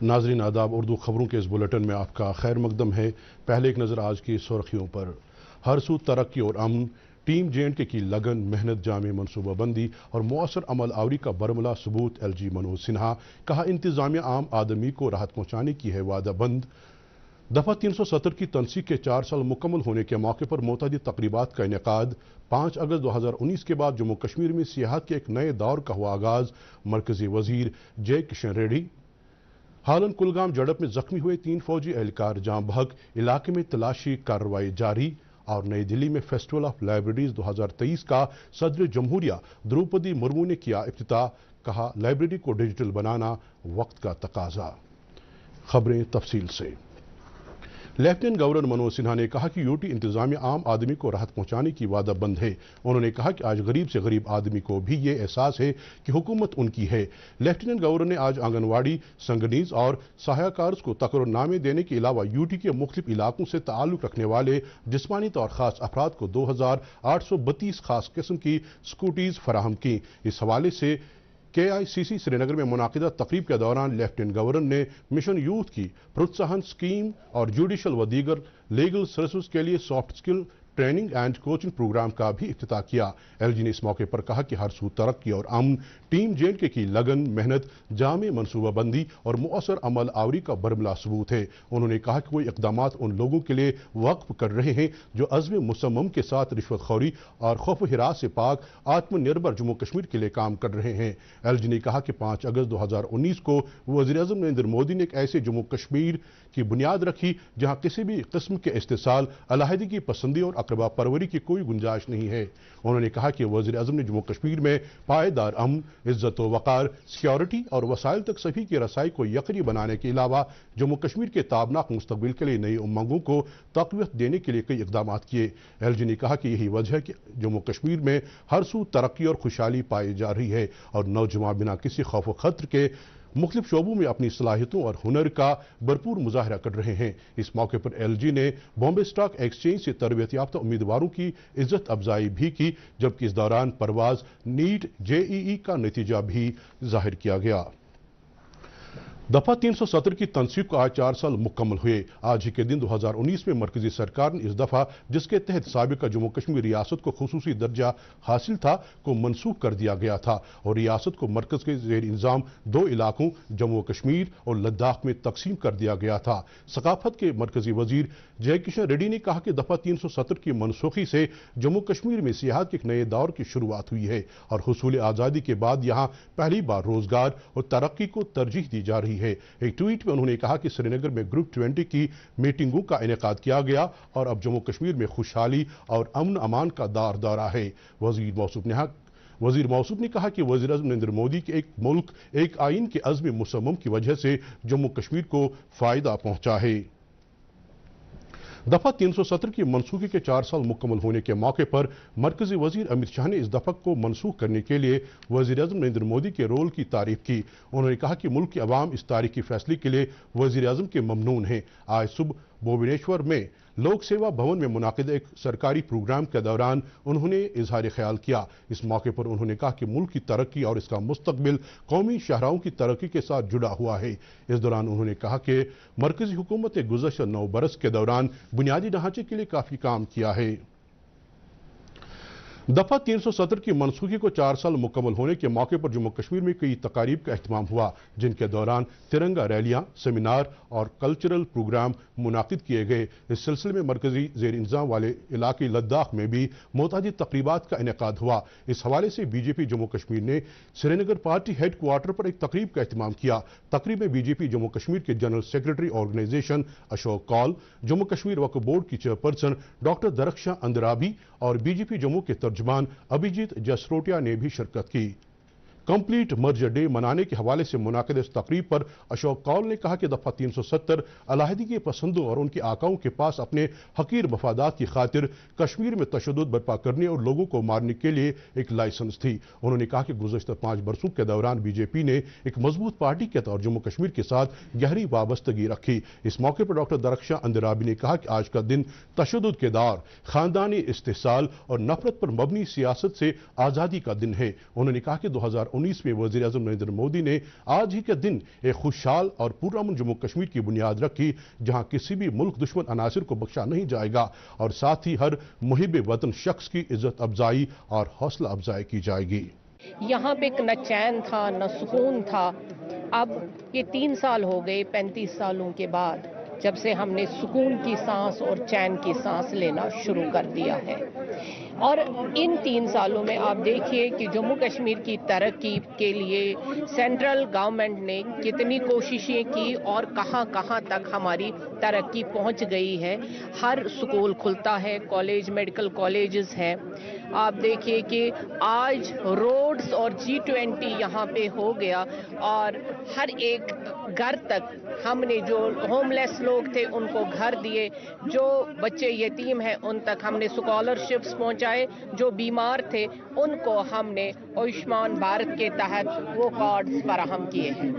नाज़रीन आदाब, उर्दू खबरों के इस बुलेटिन में आपका खैर मकदम है। पहले एक नज़र आज की सुर्खियों पर। हर सू तरक्की और अमन, टीम J&K की लगन, मेहनत, जामे मनसूबाबंदी और मौसर अमल आवरी का बरमला सबूत। LG मनोज सिन्हा, कहा इंतजामिया आम आदमी को राहत पहुँचाने की है वादा बंद। दफ़ा 370 की तनसीक के 4 साल मुकम्मल होने के मौके पर मोतअद्दिद तकरीबात का इनेकाद। 5 अगस्त 2019 के बाद जम्मू कश्मीर में सियाहत के एक नए दौर का हुआ आगाज। मरकजी वजीर जय किशन रेड्डी। हालन कुलगाम झड़प में जख्मी हुए 3 फौजी एहलकार जाँ बहक, इलाके में तलाशी कार्रवाई जारी। और नई दिल्ली में फेस्टिवल ऑफ लाइब्रेरीज 2023 का सदर जमहूरिया द्रौपदी मुर्मू ने किया इफ्तिताह। कहा लाइब्रेरी को डिजिटल बनाना वक्त का तकाजा। खबरें तफसील से। लेफ्टिनेंट गवर्नर मनोज सिन्हा ने कहा कि यूटी इंतजामिया आम आदमी को राहत पहुंचाने की वादा बंद है। उन्होंने कहा कि आज गरीब से गरीब आदमी को भी ये एहसास है कि हुकूमत उनकी है। लेफ्टिनेंट गवर्नर ने आज आंगनवाड़ी, संगनीज और सहायकार्स को तकर्रुनामे देने के अलावा यूटी के मुख्तलिफ इलाकों से ताल्लुक रखने वाले जिस्मानी तौर खास अफराद को 2832 खास किस्म की स्कूटीज फराहम की। इस हवाले से KICC श्रीनगर में मुनाकिदा तकरीब के दौरान लेफ्टिनेंट गवर्नर ने मिशन यूथ की प्रोत्साहन स्कीम और जुडिशल व दीगर लीगल सर्विस के लिए soft skill training and coaching programme का भी इफ्तिताह किया। LG ने इस मौके पर कहा कि हर सू तरक्की और अमन, टीम J&K की लगन, मेहनत, जामे मनसूबाबंदी और मुअस्सर अमल आवरी का बरमला सबूत है। उन्होंने कहा कि कोई इकदामात उन लोगों के लिए वक्फ कर रहे हैं जो अज़्म मुसम्मम के साथ रिश्वतखोरी और खौफ हिरास से पाक आत्मनिर्भर जम्मू कश्मीर के लिए काम कर रहे हैं। LG ने कहा कि 5 अगस्त 2019 को वज़ीर-ए-आज़म नरेंद्र मोदी ने एक ऐसे जम्मू कश्मीर की बुनियाद रखी जहां किसी भी किस्म के इस्तेसाल, अलहदगी पसंदी और अकरबा परवरी की कोई गुंजाइश नहीं है। उन्होंने कहा कि वज़ीर-ए-आज़म ने जम्मू कश्मीर में पायदार अमन, इज्जत व वक़ार, सिक्योरिटी और वसाइल तक सभी की रसाई को यकीनी बनाने के अलावा जम्मू कश्मीर के ताबनाक मुस्तकबिल के लिए नई उमंगों को तक़वियत देने के लिए कई इक़दाम किए। LG ने कहा कि यही वजह है कि जम्मू कश्मीर में हर सू तरक्की और खुशहाली पाई जा रही है और नौजवान बिना किसी खौफ व खतरे के मुख्तलिफ शोबों में अपनी सलाहियतों और हुनर का भरपूर मुजाहरा कर रहे हैं। इस मौके पर LG ने बॉम्बे स्टॉक एक्सचेंज से तरबियत याफ्ता उम्मीदवारों की इज्जत अफजाई भी की, जबकि इस दौरान परवाज नीट JEE का नतीजा भी जाहिर किया गया। दफ़ा 370 की तनसीब को आज 4 साल मुकम्मल हुए। आज ही के दिन 2019 में मरकजी सरकार ने इस दफ़ा जिसके तहत साबिका जम्मू कश्मीर रियासत को खुसूसी दर्जा हासिल था को मनसूख कर दिया गया था और रियासत को मरकज के ज़ेर इंतज़ाम 2 इलाकों जम्मू कश्मीर और लद्दाख में तकसीम कर दिया गया था। सकाफत के मरकजी वजीर जय किशन रेड्डी ने कहा कि दफ़ा 370 की मनसूखी से जम्मू कश्मीर में सियाहत के एक नए दौर की शुरुआत हुई है और हुसूल आज़ादी के बाद यहाँ पहली बार रोजगार और तरक्की को तरजीह दी जा रही है। एक ट्वीट में उन्होंने कहा कि श्रीनगर में ग्रुप 20 की मीटिंगों का इनेकाद किया गया और अब जम्मू कश्मीर में खुशहाली और अमन अमान का दौरा है। वजीर मौसूफ ने कहा कि वज़ीर-ए-आज़म नरेंद्र मोदी के एक मुल्क एक आइन के अज़्म मुसम्मम की वजह से जम्मू कश्मीर को फायदा पहुंचा है। दफ़ा 370 की मनसूखी के 4 साल मुकम्मल होने के मौके पर मरकजी वजीर अमित शाह ने इस दफ़ा को मनसूख करने के लिए वज़ीर-ए-आज़म नरेंद्र मोदी के रोल की तारीफ की। उन्होंने कहा कि मुल्क की अवाम इस तारीखी फैसले के लिए वज़ीर-ए-आज़म के ममनून हैं। आज सुबह भुवनेश्वर में लोक सेवा भवन में मुनाकिद एक सरकारी प्रोग्राम के दौरान उन्होंने इजहार ख्याल किया। इस मौके पर उन्होंने कहा कि मुल्क की तरक्की और इसका मुस्तकबिल कौमी शहराओं की तरक्की के साथ जुड़ा हुआ है। इस दौरान उन्होंने कहा कि मरकजी हुकूमत ने गुज़श्ता 9 बरस के दौरान बुनियादी ढांचे के लिए काफ़ी काम किया है। दफ़ा 370 की मनसूखी को 4 साल मुकम्मल होने के मौके पर जम्मू कश्मीर में कई तकारीब का अहतमाम हुआ, जिनके दौरान तिरंगा रैलियां, सेमिनार और कल्चरल प्रोग्राम मुनाकिद किए गए। इस सिलसिले में मरकजी ज़ेर इंतज़ाम वाले इलाके लद्दाख में भी मुतअद्दिद तकरीबात का इनेकाद हुआ। इस हवाले से BJP जम्मू कश्मीर ने श्रीनगर पार्टी हेड क्वार्टर पर एक तकरीब का अहतमाम किया। तकरीब में BJP जम्मू कश्मीर के general secretary organisation Ashok Kaul, Jammu Kashmir Waqf board की चेयरपर्सन डॉक्टर दरख्शां अंदराबी और BJP जम्मू के तर्जुमान अभिजीत जसरोटिया ने भी शिरकत की। कंप्लीट मर्जर डे मनाने के हवाले से मुनाकिद इस तकरीब पर अशोक कौल ने कहा कि दफ़ा 370 अलहदगी पसंदों और उनके आकाओं के पास अपने हकीर मफादात की खातिर कश्मीर में तशद्दुद बर्पा करने और लोगों को मारने के लिए एक लाइसेंस थी। उन्होंने कहा कि गुज़श्ता 5 बरसों के दौरान BJP ने एक मजबूत पार्टी के तौर जम्मू कश्मीर के साथ गहरी वाबस्तगी रखी। इस मौके पर डॉक्टर दरख्शां अंदराबी ने कहा कि आज का दिन तशद्दुद के दौर, खानदानी इस्तेसाल और नफरत पर मबनी सियासत से आज़ादी का दिन है। उन्होंने कहा कि 2019 2019 में वज़ीर आज़म नरेंद्र मोदी ने आज ही के दिन एक खुशहाल और पुरअमन जम्मू कश्मीर की बुनियाद रखी, जहां किसी भी मुल्क दुश्मन अनासिर को बख्शा नहीं जाएगा और साथ ही हर मुहिब वतन शख्स की इज्जत अफजाई और हौसला अफजाई की जाएगी। यहाँ पे न चैन था न सुकून था। अब ये 3 साल हो गए 35 सालों के बाद जब से हमने सुकून की सांस और चैन की सांस लेना शुरू कर दिया है। और इन 3 सालों में आप देखिए कि जम्मू कश्मीर की तरक्की के लिए सेंट्रल गवर्नमेंट ने कितनी कोशिशें की और कहां कहां तक हमारी तरक्की पहुंच गई है। हर स्कूल खुलता है, कॉलेज, मेडिकल कॉलेजेस हैं। आप देखिए कि आज रोड्स और G20 यहाँ पे हो गया और हर एक घर तक हमने जो होमलेस लोग थे उनको घर दिए, जो बच्चे यतीम हैं उन तक हमने स्कॉलरशिप्स पहुंचाए, जो बीमार थे उनको हमने आयुष्मान भारत के तहत वो कार्ड्स फराहम किए हैं।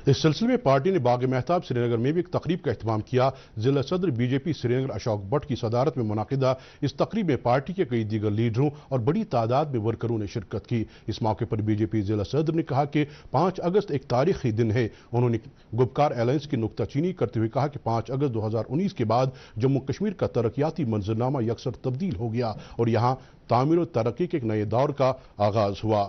इस सिलसिले में पार्टी ने बाग मेहताब श्रीनगर में भी एक तकरीब का एहतमाम किया। जिला सदर बीजेपी श्रीनगर अशोक भट्ट की सदारत में मुनाकिदा इस तकरीब में पार्टी के कई दीगर लीडरों और बड़ी तादाद में वर्करों ने शिरकत की। इस मौके पर बीजेपी जिला सदर ने कहा कि 5 अगस्त एक तारीखी दिन है। उन्होंने गुपकार एलायंस की नुक्ताचीनी करते हुए कहा कि 5 अगस्त 2019 के बाद जम्मू कश्मीर का तरक्याती मंजरनामा यकसर तब्दील हो गया और यहाँ तामीर और तरक्की के एक नए दौर का आगाज हुआ।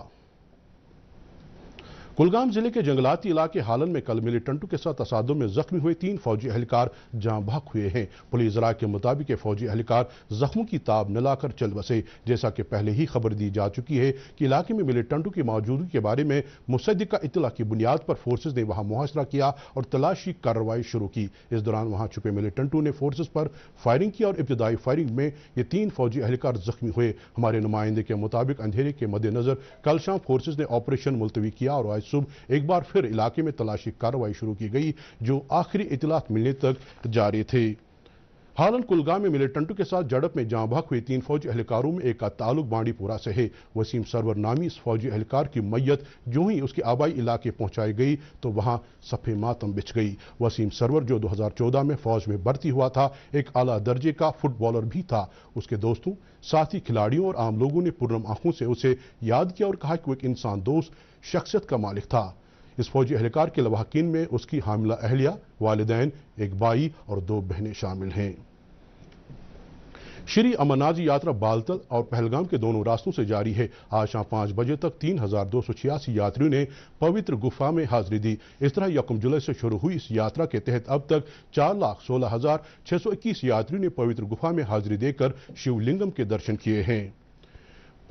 कुलगाम जिले के जंगलाती इलाके हालन में कल मिलिटेंटों के साथ तसादुम में जख्मी हुए 3 फौजी एहलकार जाँ बहक हुए हैं। पुलिस राय के मुताबिक फौजी एहलकार जख्मों की ताब न लाकर चल बसे। जैसा कि पहले ही खबर दी जा चुकी है कि इलाके में मिलिटेंटों की मौजूदगी के बारे में मुसद्दिका इत्तला की बुनियाद पर फोर्सेज ने वहां मुहासरा किया और तलाशी कार्रवाई शुरू की। इस दौरान वहां छुपे मिलिटेंटों ने फोर्सेज पर फायरिंग की और इब्तदाई फायरिंग में ये 3 फौजी एहलकार जख्मी हुए। हमारे नुमाइंदे के मुताबिक अंधेरे के मद्देनजर कल शाम फोर्सेज ने ऑपरेशन मुलतवी किया और आज सुबह एक बार फिर इलाके में तलाशी कार्रवाई शुरू की गई, जो आखिरी इतलात मिलने तक जारी थे। हालन कुलगाम में मिलिटेंटों के साथ झड़प में जाँ बहक हुए 3 फौजी एहलकारों में एक का ताल्लुक बांडीपुरा से है। वसीम सरवर नामी इस फौजी एहलकार की मैयत जो ही उसके आबाई इलाके पहुंचाई गई तो वहां सफ़े मातम बिछ गई। वसीम सरवर जो 2014 में फौज में भर्ती हुआ था, एक आला दर्जे का फुटबॉलर भी था। उसके दोस्तों, साथी खिलाड़ियों और आम लोगों ने पुरनम आंखों से उसे याद किया और कहा कि वो एक इंसान दोस्त शख्सियत का मालिक था। इस फौजी एहलकार के लवाहकीन में उसकी हामिला अहलिया, वालिदैन, एक भाई और 2 बहनें शामिल हैं। श्री अमरनाथ यात्रा बालतल और पहलगाम के दोनों रास्तों से जारी है। आज शाम 5 बजे तक 3286 यात्रियों ने पवित्र गुफा में हाजिरी दी। इस तरह 1 जुलाई से शुरू हुई इस यात्रा के तहत अब तक 4,16,621 यात्रियों ने पवित्र गुफा में हाजिरी देकर शिवलिंगम के दर्शन किए हैं।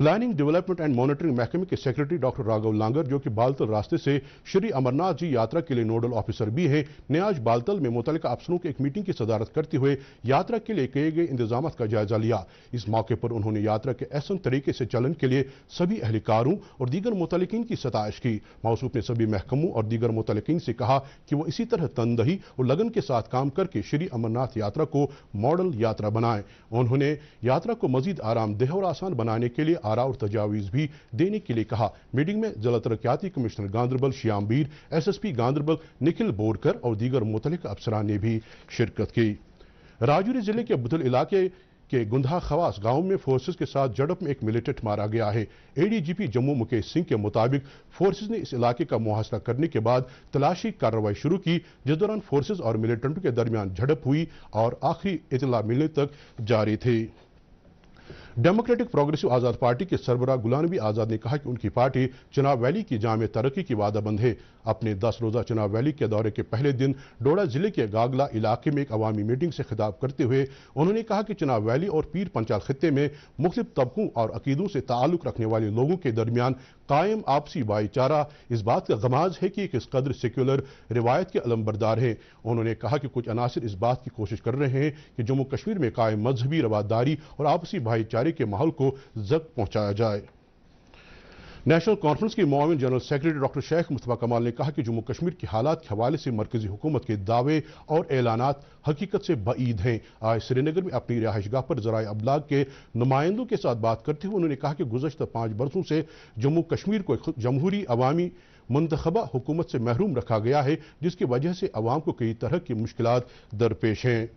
प्लानिंग, डेवलपमेंट एंड मॉनिटरिंग महकमे के सेक्रेटरी डॉक्टर राघव लांगर, जो कि बालतल रास्ते से श्री अमरनाथ जी यात्रा के लिए नोडल ऑफिसर भी हैं, ने आज बालतल में मुतल्लिका अफसरों की एक मीटिंग की सदारत करते हुए यात्रा के लिए किए गए इंतजाम का जायजा लिया। इस मौके पर उन्होंने यात्रा के एहसन तरीके से चलन के लिए सभी एहलकारों और दीगर मुतल्लिकीन की सताइश की। मौसूफ ने सभी महकमों और दीगर मुतल्लिकीन से कहा कि वो इसी तरह तनदही और लगन के साथ काम करके श्री अमरनाथ यात्रा को मॉडल यात्रा बनाएं। उन्होंने यात्रा को मजीद आरामदेह और आसान बनाने के लिए आरा और तजावीज भी देने के लिए कहा। मीटिंग में जिला तरक्याती कमिश्नर गांदरबल श्यामबीर, SSP गांदरबल निखिल बोरकर और दीगर मुतल्लिका अफसरान ने भी शिरकत की। राजौरी जिले के बुधल इलाके के गुंधा खवास गांव में फोर्सेज के साथ झड़प में एक मिलिटेंट मारा गया है। ADGP जम्मू मुकेश सिंह के मुताबिक फोर्सेज ने इस इलाके का मुहासरा करने के बाद तलाशी कार्रवाई शुरू की, जिस दौरान फोर्सेज और मिलिटेंटों के दरमियान झड़प हुई और आखिरी इतला मिलने तक जारी थी। डेमोक्रेटिक प्रोग्रेसिव आज़ाद पार्टी के सरबराह गुलाम नबी आज़ाद ने कहा कि उनकी पार्टी चुनाव वैली की जाम तरक्की की वादाबंद है। अपने 10 रोज़ा चुनाव वैली के दौरे के पहले दिन डोडा जिले के गागला इलाके में एक अवामी मीटिंग से खिताब करते हुए उन्होंने कहा कि चुनाव वैली और पीर पंचाल खित्ते में मुख्तलिफ तबकों और अकीदों से ताल्लुक रखने वाले लोगों के दरमियान कायम आपसी भाईचारा इस बात का गमाज है कि किस कदर सेक्युलर रिवायत के अलमबरदार हैं। उन्होंने कहा कि कुछ अनासिर इस बात की कोशिश कर रहे हैं कि जम्मू कश्मीर में कायम मजहबी रवादारी और आपसी भाईचारे के माहौल को जख्म पहुंचाया जाए। नेशनल कॉन्फ्रेंस के मुआविन general secretary doctor Sheikh Mustafa Kamal ने कहा कि जम्मू कश्मीर की हालात के हवाले से मरकजी हुकूमत के दावे और ऐलानात हकीकत से बईद हैं। आज श्रीनगर में अपनी रिहाइशगाह पर ज़राए अबलाग के नुमाइंदों के साथ बात करते हुए उन्होंने कहा कि गुज़श्ता 5 बरसों से जम्मू कश्मीर को जमहूरी अवामी मुंतखबा हुकूमत से महरूम रखा गया है, जिसकी वजह से अवाम को कई तरह की मुश्किलात दरपेश हैं।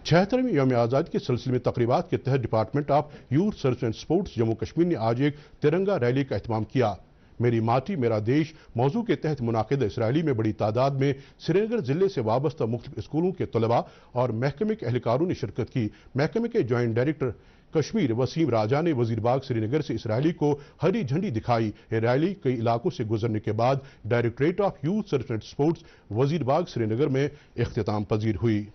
76वें यौम आज़ादी के सिलसिले में तकरीबात के तहत department of youth service and sports Jammu Kashmir ने आज एक तिरंगा रैली का एहतमाम किया। मेरी माटी मेरा देश मौजू के तहत मुनाकिदा इस रैली में बड़ी तादाद में श्रीनगर जिले से वाबस्ता मुख्तलिफ स्कूलों के तलबा और महकमे के एहलकारों ने शिरकत की। महकमे के जॉइंट डायरेक्टर कश्मीर वसीम राजा ने वजीरबाग श्रीनगर से इस रैली को हरी झंडी दिखाई। ये रैली कई इलाकों से गुजरने के बाद directorate of youth service and sports Wazirbagh Srinagar में इख्तिताम पजीर हुई।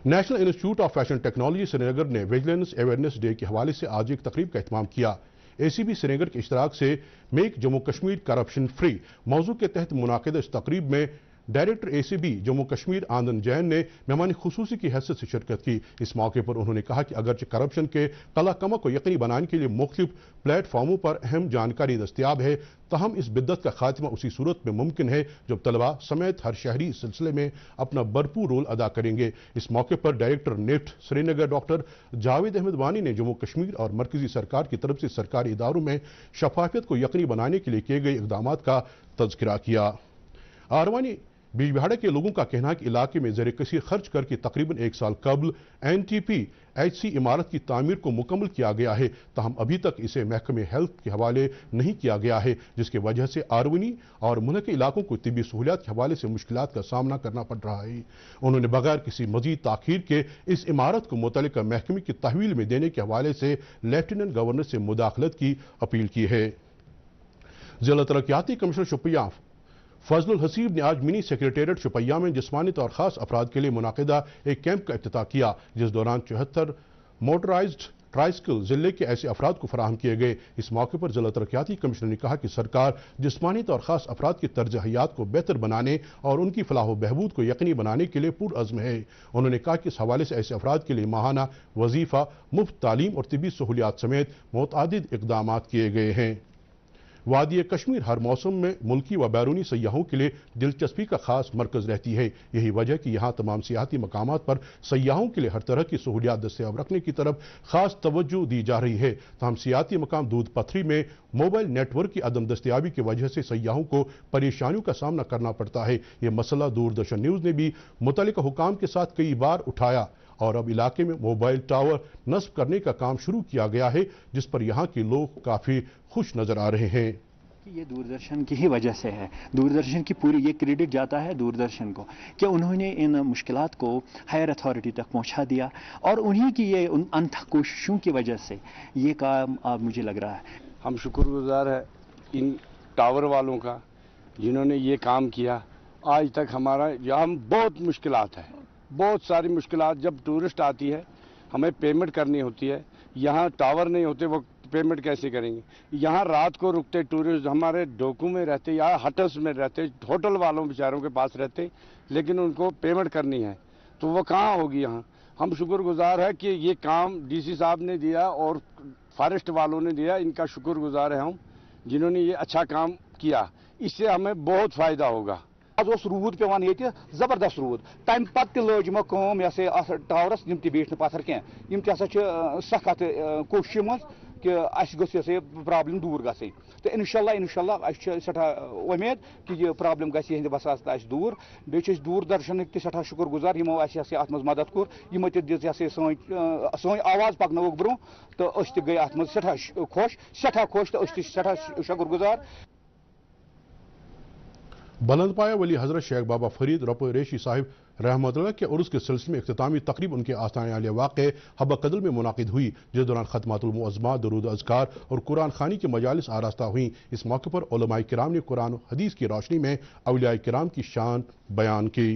National institute of fashion technology Srinagar ने विजिलेंस अवेयरनेस डे के हवाले से आज एक तकरीब का एहतमाम किया। ACB श्रीनगर के इश्तराक से make Jammu Kashmir corruption free मौजू के तहत मुनाकिदा इस तकरीब में डायरेक्टर ACB जम्मू कश्मीर आनंद जैन ने मेहमान खुसूसी की हैसियत से शिरकत की। इस मौके पर उन्होंने कहा कि अगरचे करप्शन के कलाकमा को यकीनी बनाने के लिए मुख्तलिफ प्लेटफार्मों पर अहम जानकारी दस्तियाब है, तहम इस बिद्दत का खात्मा उसी सूरत में मुमकिन है जब तलबा समेत हर शहरी इस सिलसिले में अपना भरपूर रोल अदा करेंगे। इस मौके पर director NIFT Srinagar doctor Javed Ahmad Wani ने जम्मू कश्मीर और मरकजी सरकार की तरफ से सरकारी इदारों में शफाफियत को यकीनी बनाने के लिए किए गए इकदाम का तज़किरा किया। आरवानी बीजबिहाड़ा के लोगों का कहना है कि इलाके में ज़र कसीर खर्च करके तकरीबन 1 साल कबल NTP-HC इमारत की तामीर को मुकम्मल किया गया है, तहम अभी तक इसे महकमे हेल्थ के हवाले नहीं किया गया है, जिसकी वजह से आरवनी और मुल्क के इलाकों को तिब्बी सहूलियात के हवाले से मुश्किलात का सामना करना पड़ रहा है। उन्होंने बगैर किसी मजीद ताखीर के इस इमारत को मुतल्लिका महकमे की तहवील में देने के हवाले से लेफ्टिनेंट गवर्नर से मुदाखलत की अपील की है। जिला तरक्याती कमिश्नर शोपियां फजलुल हसीब ने आज मिनी सेक्रेटेरिएट शुपैया में जिस्मानी और खास अफराद के लिए मुनाकिदा एक कैंप का इफ्तिताह किया, जिस दौरान 74 मोटराइज्ड ट्राइसिकल जिले के ऐसे अफराद को फराहम किए गए। इस मौके पर जिला तरक्याती कमिश्नर ने कहा कि सरकार जिस्मानी और खास अफराद की तर्ज हयात को बेहतर बनाने और उनकी फलाह बहबूद को यकीनी बनाने के लिए पुरअज़्म है। उन्होंने कहा कि इस हवाले से ऐसे अफराद के लिए माहाना वजीफा, मुफ्त तालीम और तिब्बी सहूलियात समेत मुतअद्दिद इक़दाम किए गए हैं। वादी कश्मीर हर मौसम में मुल्की व बैरूनी सयाहों के लिए दिलचस्पी का खास मरकज़ रहती है। यही वजह कि यहाँ तमाम सियाहती मकामात पर सयाहों के लिए हर तरह की सहूलियात दस्तयाब रखने की तरफ खास तवज्जो दी जा रही है। तमाम सियाहती मकाम दूध पथरी में मोबाइल नेटवर्क की अदम दस्तयाबी की वजह से सयाहों को परेशानियों का सामना करना पड़ता है। ये मसला दूरदर्शन न्यूज़ ने भी मुतल्लिका हुकाम के साथ कई बार उठाया और अब इलाके में मोबाइल टावर नस्ब करने का काम शुरू किया गया है, जिस पर यहाँ के लोग काफ़ी खुश नज़र आ रहे हैं। ये दूरदर्शन की ही वजह से है। दूरदर्शन की पूरी ये क्रेडिट जाता है दूरदर्शन को कि उन्होंने इन मुश्किलात को हायर अथॉरिटी तक पहुंचा दिया और उन्हीं की ये अनथक कोशिशों की वजह से ये काम अब मुझे लग रहा है। हम शुक्रगुजार है इन टावर वालों का जिन्होंने ये काम किया। आज तक हमारा यहाँ बहुत मुश्किलात है, बहुत सारी मुश्किलात। जब टूरिस्ट आती है हमें पेमेंट करनी होती है, यहाँ टावर नहीं होते, वो पेमेंट कैसे करेंगे। यहाँ रात को रुकते टूरिस्ट हमारे डोकू में रहते या होटल्स में रहते, होटल वालों बेचारों के पास रहते, लेकिन उनको पेमेंट करनी है तो वो कहाँ होगी। यहाँ हम शुक्रगुजार है कि ये काम DC साहब ने दिया और फॉरेस्ट वालों ने दिया, इनका शुक्रगुजार है हम जिन्होंने ये अच्छा काम किया। इससे हमें बहुत फ़ायदा होगा। आज रूद पेवान ये जबरदस्त रूद तम पे लज यमो कम टावरस यम बीठ पत्थर कम सख अत कोशिश मज कि ये प्रॉब्लम दूर गई तो इंशाल्लाह सठा उम्मीद कि यह प्रॉब्लम गि बस दूर बे दूरदर्शन के सठा शुक्रगुजार यमो अत मदद कोर यमो सी आवाज़ पकनोक ब्रो तो गई अत सठा खुश तो सठा शुक्रगुजार। बुलंदपाया वली हजरत शेख बाबा फरीद रपो रेशी साहिब रहमतुल्लाह के उर्स के सिलसिले में इख्तितामी तकरीब उनके आस्थाने आलिया वाक़े हब्बा कदल में मुनाकिद हुई, जिस दौरान खतमातुल मुअज़्ज़मात, दरूद अज़कार और कुरान खानी की मजालिस आरास्ता हुई। इस मौके पर उलमाए किराम ने कुरान और हदीस की रोशनी में औलियाए किराम की शान बयान की।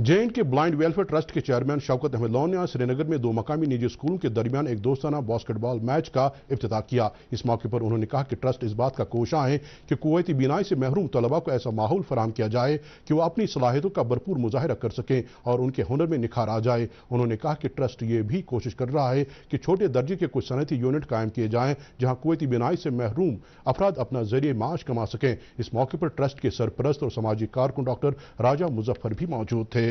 JNK ब्लाइंड वेलफेयर ट्रस्ट के चेयरमैन शौकत अहमद लोन ने आज श्रीनगर में 2 मकामी निजी स्कूलों के दरमियान एक दोस्ताना बास्केटबॉल मैच का इफ्तिताह किया। इस मौके पर उन्होंने कहा कि ट्रस्ट इस बात का कोशां है कि कुवैती बीनाई से महरूम तलबा को ऐसा माहौल फराहम किया जाए कि वो अपनी सलाहियतों का भरपूर मुजाहिरा कर सकें और उनके हुनर में निखार आ जाए। उन्होंने कहा कि ट्रस्ट ये भी कोशिश कर रहा है कि छोटे दर्जे के कुछ सनती यूनिट कायम किए जाएं जहां कुवैती बीनाई से महरूम अफराद अपना जरिए माश कमा सकें। इस मौके पर ट्रस्ट के सरपरस्त और समाजी कारकुन डॉक्टर राजा मुजफ्फर भी मौजूद थे।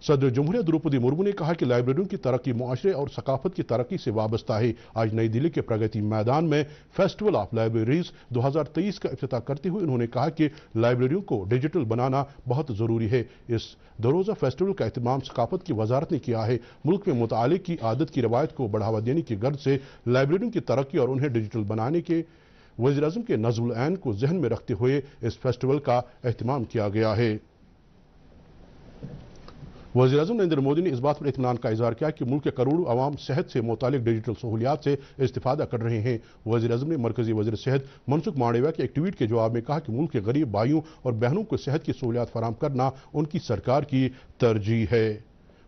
सदर जमहूरिया द्रौपदी मुर्मू ने कहा कि लाइब्रेरियों की तरक्की मुआशरे और सकाफत की तरक्की से वाबस्ता है। आज नई दिल्ली के प्रगति मैदान में फेस्टिवल ऑफ लाइब्रेरीज 2023 का इफ्तिताह करते हुए उन्होंने कहा कि लाइब्रेरियों को डिजिटल बनाना बहुत ज़रूरी है। इस दो-रोज़ा फेस्टिवल का एहतमाम सकाफत की वजारत ने किया है। मुल्क में मुताले की आदत की रवायत को बढ़ावा देने की गर्ज से लाइब्रेरियों की तरक्की और उन्हें डिजिटल बनाने के वज़ीर-ए-आज़म के नज़्मुल ऐन को जहन में रखते हुए इस फेस्टिवल का एहतमाम किया गया है। वज़ीर-ए-आज़म नरेंद्र मोदी ने इस बात पर इत्मीनान का इज़हार किया कि मुल्क के करोड़ों अवाम सेहत से मुतालिक डिजिटल सहूलियात से इस्तिफादा कर रहे हैं। वज़ीर-ए-आज़म ने मरकज़ी वज़ीर सेहत मनसुख मांडविया के एक ट्वीट के जवाब में कहा कि मुल्क के गरीब भाइयों और बहनों को सेहत की सहूलियात फराहम करना उनकी सरकार की तरजीह है।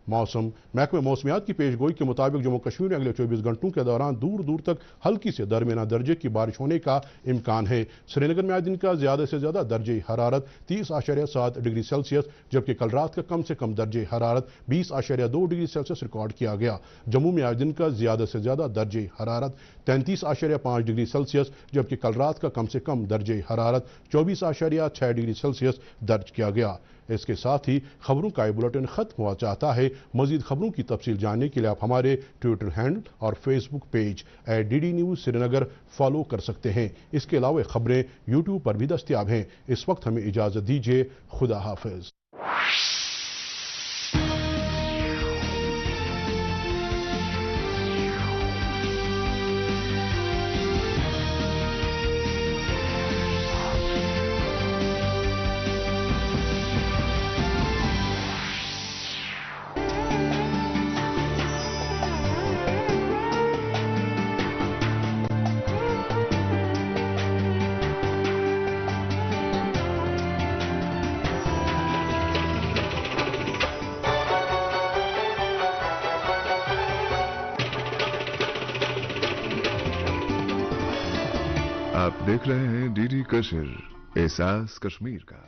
मौसम महकमे मौसमियात की पेशगोई के मुताबिक जम्मू कश्मीर में अगले 24 घंटों के दौरान दूर दूर तक हल्की से दरमियाना दर्जे की बारिश होने का इम्कान है। श्रीनगर में आज दिन का ज़्यादा से ज़्यादा दर्जे हरारत 30.7 डिग्री सेल्सियस जबकि कल रात का कम से कम दर्जे हरारत 20.2 डिग्री सेल्सियस रिकॉर्ड किया गया। जम्मू में आज दिन का ज़्यादा से ज़्यादा दर्जे हरारत 33.5 डिग्री सेल्सियस जबकि कल रात का कम से कम दर्जे हरारत 24.6 डिग्री सेल्सियस दर्ज किया गया। इसके साथ ही खबरों का ये बुलेटिन खत्म हुआ चाहता है। मजीद खबरों की तफसील जानने के लिए आप हमारे ट्विटर हैंडल और Facebook page @DD News Srinagar follow कर सकते हैं। इसके अलावा खबरें यूट्यूब पर भी दस्तयाब हैं। इस वक्त हमें इजाज़त दीजिए। खुदा हाफिज। आप देख रहे हैं DD कश्मीर, एहसास कश्मीर का।